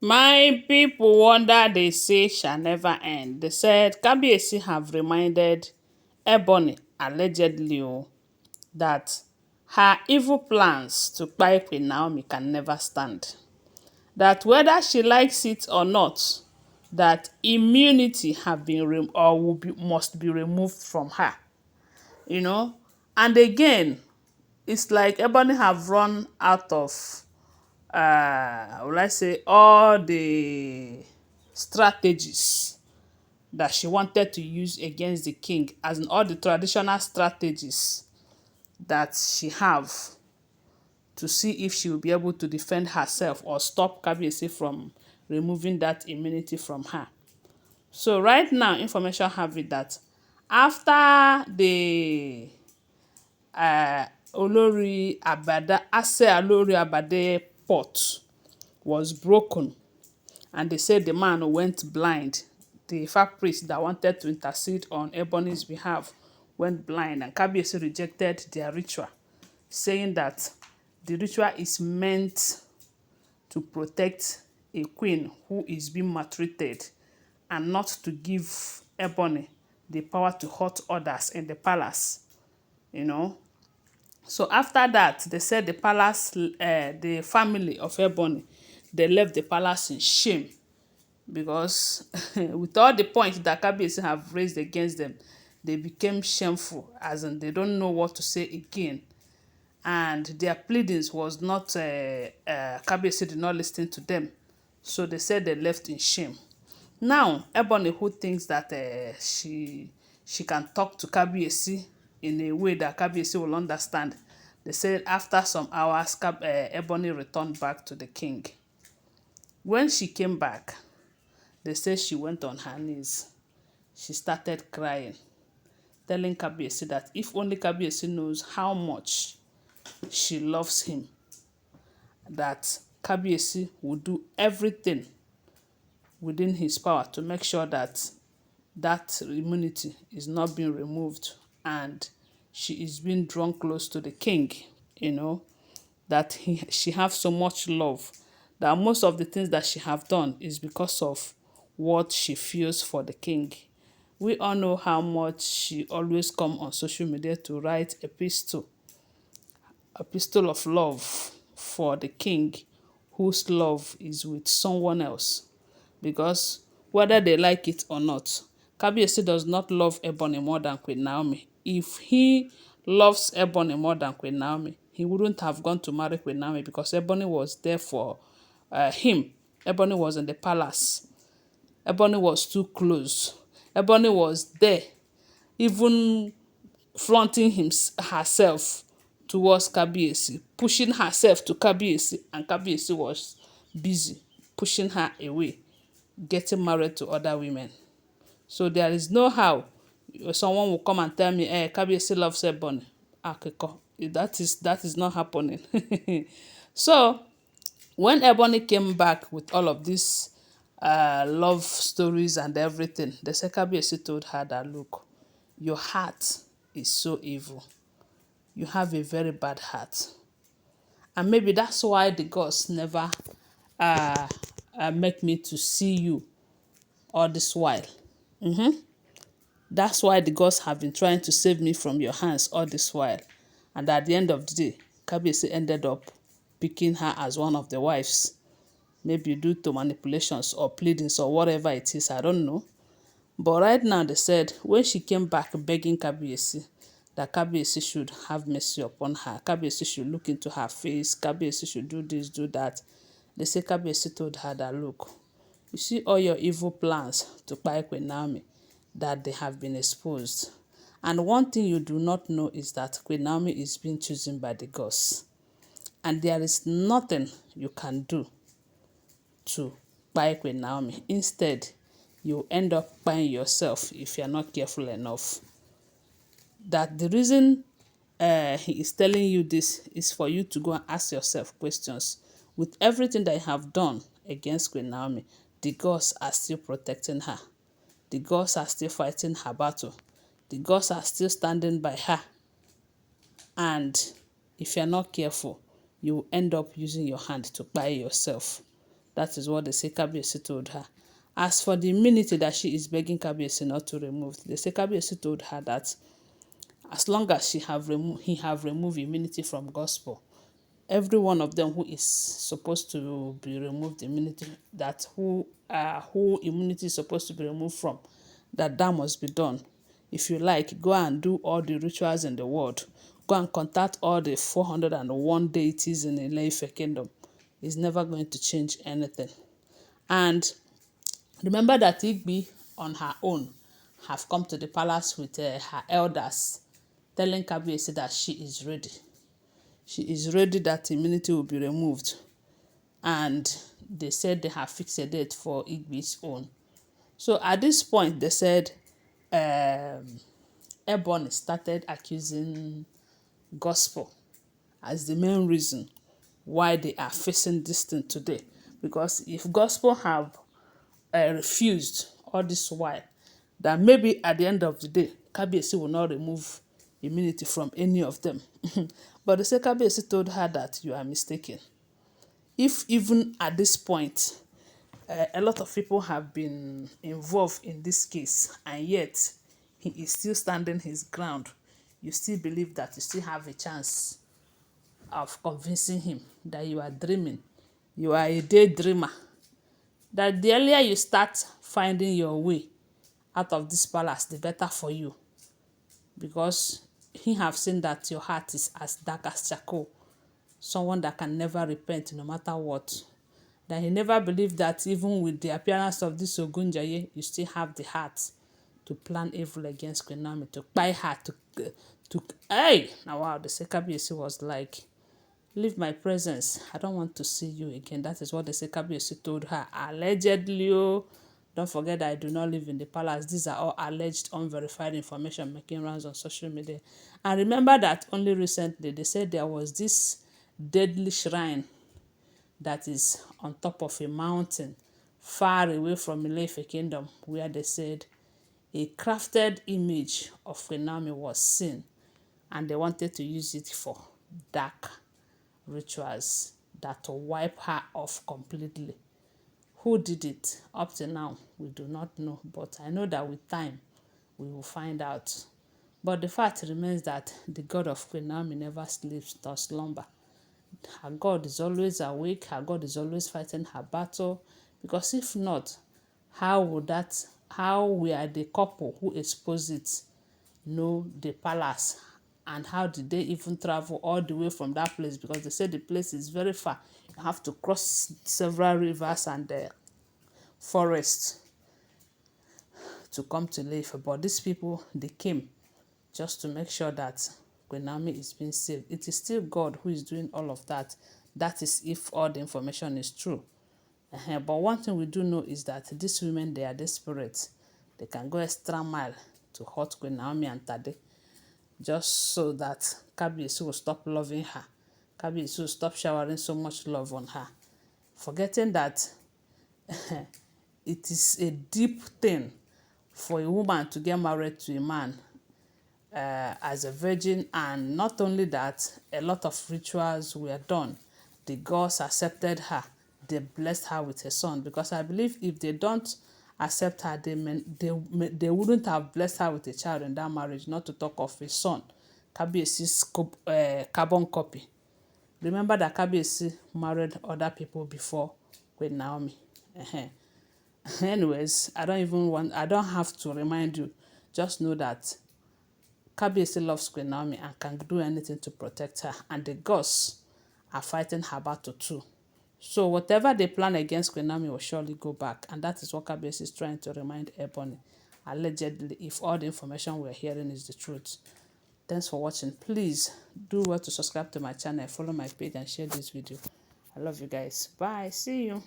My people wonder they say shall never end. They said Kabiyesi have reminded Ebony allegedly that her evil plans to kpai Queen Naomi can never stand. That whether she likes it or not, that immunity have been or must be removed from her. You know, and again, it's like Ebony have run out of will I say all the strategies that she wanted to use against the king, as in all the traditional strategies that she have to see if she will be able to defend herself or stop Kabiyesi from removing that immunity from her. So right now, information have it that after the Olori Abada, Ase Olori Abade pot was broken, and they said the man went blind. The Ifa priest that wanted to intercede on Ebony's behalf went blind, and Kabiyesi rejected their ritual, saying that the ritual is meant to protect a queen who is being maltreated and not to give Ebony the power to hurt others in the palace, you know. So after that, they said the palace, the family of Ebony, they left the palace in shame because with all the points that Kabiyesi have raised against them, they became shameful, as in they don't know what to say again. And their pleadings was not, Kabiyesi did not listen to them. So they said they left in shame. Now, Ebony, who thinks that she can talk to Kabiyesi in a way that Kabiyesi will understand, they said after some hours, Ebony returned back to the king. When she came back, they say she went on her knees. She started crying, telling Kabiyesi that if only Kabiyesi knows how much she loves him, that Kabiyesi will do everything within his power to make sure that that immunity is not being removed and she is being drawn close to the king, you know, that she have so much love, that most of the things that she have done is because of what she feels for the king. We all know how much she always come on social media to write a pistol of love for the king whose love is with someone else. Because whether they like it or not, Kabiyesi does not love Ebony more than Queen Naomi. If he loves Ebony more than Queen Naomi, he wouldn't have gone to marry Queen Naomi because Ebony was there for him. Ebony was in the palace. Ebony was too close. Ebony was there, even flaunting herself towards Kabiyesi, pushing herself to Kabiyesi, and Kabiyesi was busy pushing her away, getting married to other women. So there is no how someone will come and tell me, Kabiyesi loves Ebony. Akeko, that is not happening. So when Ebony came back with all of these love stories and everything, the Kabiyesi told her that, look, your heart is so evil. You have a very bad heart. And maybe that's why the gods never make me to see you all this while. That's why the gods have been trying to save me from your hands all this while. And at the end of the day, Kabiyesi ended up picking her as one of the wives. Maybe due to manipulations or pleadings or whatever it is, I don't know. But right now they said when she came back begging Kabiyesi, that Kabiyesi should have mercy upon her. Kabiyesi should look into her face. Kabiyesi should do this, do that. They say Kabiyesi told her that, look, you see all your evil plans to kpai Queen Naomi, that they have been exposed. And one thing you do not know is that Queen Naomi is being chosen by the gods. And there is nothing you can do to kpai Queen Naomi. Instead, you end up buying yourself if you're not careful enough. That the reason he is telling you this is for you to go and ask yourself questions. With everything that you have done against Queen Naomi, the gods are still protecting her. The gods are still fighting her battle. The gods are still standing by her. And if you're not careful, you will end up using your hand to buy yourself. That is what they say Kabiyesi told her. As for the immunity that she is begging Kabiyesi not to remove, they say Kabiyesi told her that as long as he have removed immunity from gospel, every one of them who is supposed to be removed immunity, that who immunity is supposed to be removed from, that must be done. If you like, go and do all the rituals in the world. Go and contact all the 401 deities in the Ife kingdom. It's never going to change anything. And remember that Igbi on her own have come to the palace with her elders, telling Kabiyesi that she is ready. She is ready that immunity will be removed. And they said they have fixed a date for Igbi's own. So at this point, they said Ebony started accusing gospel as the main reason why they are facing this thing today. Because if gospel have refused all this while, that maybe at the end of the day, Kabiyesi will not remove immunity from any of them. But they say Kabiyesi told her that you are mistaken. If even at this point, a lot of people have been involved in this case, and yet he is still standing his ground, you still believe that you still have a chance of convincing him that you are dreaming, you are a daydreamer, that the earlier you start finding your way out of this palace, the better for you, because he have seen that your heart is as dark as charcoal, someone that can never repent no matter what. That he never believed that even with the appearance of this Ogunjaye, you still have the heart to plan evil against Queen Naomi, to Kpai her, hey! Now wow, the Kabiyesi was like, leave my presence. I don't want to see you again. That is what the Kabiyesi told her. Allegedly, oh, don't forget that I do not live in the palace. These are all alleged, unverified information making rounds on social media. And remember that only recently they said there was this deadly shrine that is on top of a mountain far away from Ife kingdom, where they said a crafted image of Queen Naomi was seen, and they wanted to use it for dark rituals that will wipe her off completely. Who did it? Up to now, we do not know, but I know that with time, we will find out. But the fact remains that the God of Queen Naomi never sleeps nor slumber. Her God is always awake. Her God is always fighting her battle. Because if not, how we are the couple who exposed it know the palace? And how did they even travel all the way from that place? Because they say the place is very far. You have to cross several rivers and forests to come to Ife. But these people, they came just to make sure that Queen Naomi is being saved. It is still God who is doing all of that. That is if all the information is true. But one thing we do know is that these women, they are desperate. They can go extra mile to hurt Queen Naomi and Tade, just so that Kabiyesi will stop loving her. Kabiyesi will stop showering so much love on her, forgetting that it is a deep thing for a woman to get married to a man as a virgin. And not only that, a lot of rituals were done. The gods accepted her. They blessed her with a son, because I believe if they don't accept her, they wouldn't have blessed her with a child in that marriage, not to talk of a son. Kabiyesi's carbon copy. Remember that Kabiyesi married other people before Queen Naomi. Anyways, I don't have to remind you. Just know that Kabiyesi loves Queen Naomi and can do anything to protect her. And the gods are fighting her battle too. So whatever they plan against Queen Naomi will surely go back. And that is what Kabiyesi is trying to remind Ebony. Allegedly, if all the information we're hearing is the truth. Thanks for watching. Please do well to subscribe to my channel, follow my page, and share this video. I love you guys. Bye. See you.